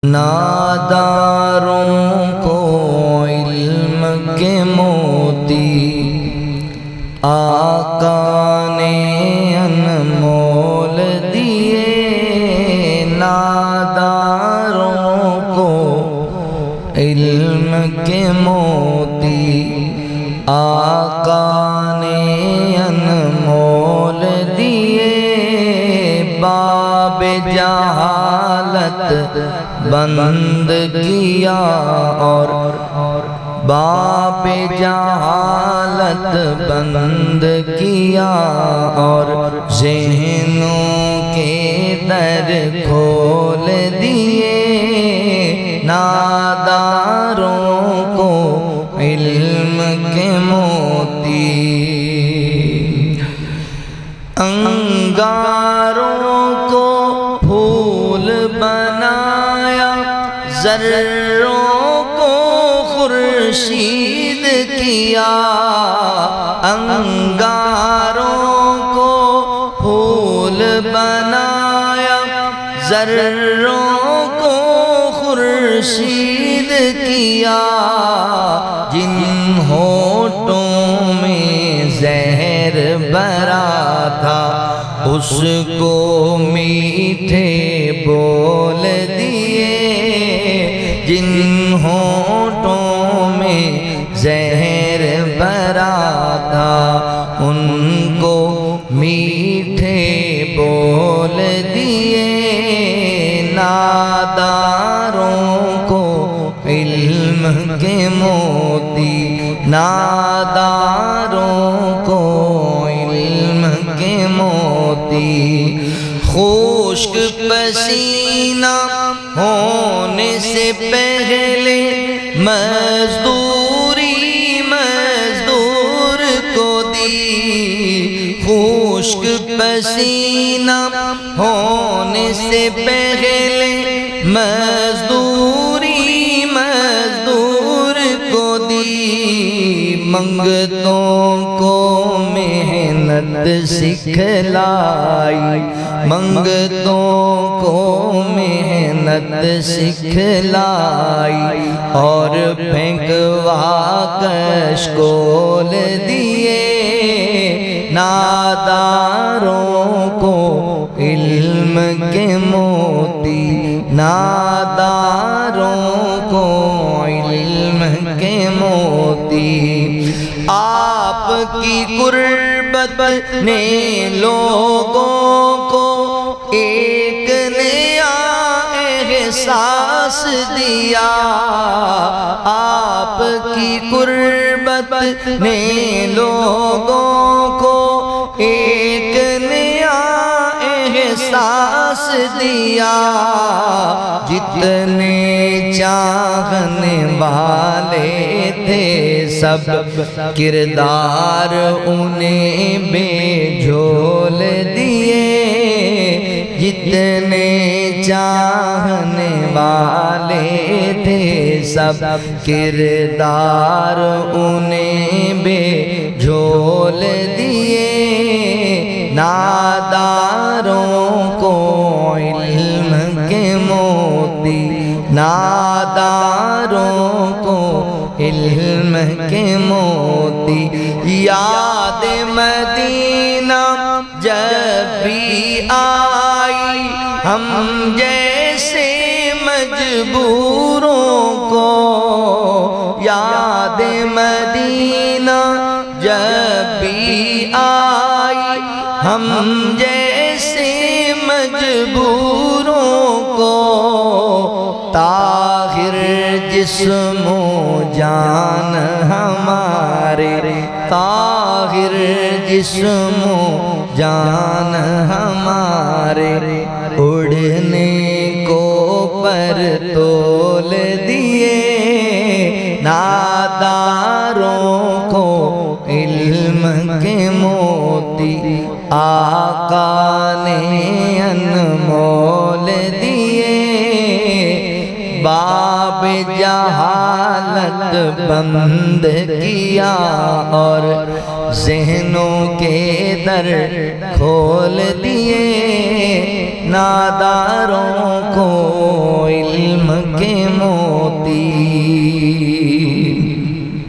ناداروں کو علم کے موتی آقا نے انمول دیے، ناداروں کو علم کے موتی آقا نے انمول دیے، باب جہالت بند کیا اور باب جہالت بند کیا اور ذہنوں کے در کھول دیے، ناداروں کو علم کے موتی انگاروں کو پھول بنایا، ذروں کو خورشید کیا، انگاروں کو پھول بنایا، ذروں کو خورشید کیا، جن ہونٹوں میں زہر بھرا تھا اس کو میٹھے بول دیے، جن ہونٹوں میں زہر بھرا تھا ان کو میٹھے بول دیے، ناداروں کو علم کے موتی، ناداروں کو علم کے موتی، خشک پسینہ ہونے سے پہلے مزدوری مزدور کو دی، خشک پسینہ ہونے سے پہلے مزدوری مزدور کو دی، منگتوں کو محنت سکھلائی، منگتوں کو محنت سکھلائی اور پھینکوا کشکول دیے، ناداروں کو علم کے موتی، ناداروں کو علم کے موتی، آپ کی قربت نے لوگوں کو ایک نیا احساس دیا، آپ کی قربت نے لوگوں کو ایک نیا احساس دیا، جتنے چاہنے والے تھے سب کردار انہیں بے جھول دیے، جتنے چاہنے والے تھے سب کردار انہیں بے جھول دیے، ناداروں کو علم کے موتی، ناداروں کو علم کے موتی، یاد مدینہ جب بھی آئی ہم جیسے مجبوروں کو، یاد مدینہ جب بھی آئی ہم جیسے مجبوروں کو، طاہر جسم و جان ہمارے، طاہر جسم و جان ہمارے، اڑنے کو پر تول دیے، ناداروں کو علم کے موتی آقا نے انمول دیے، باب جہالت بند کیا اور ذہنوں کے در کھول دیے، ناداروں کو علم کے موتی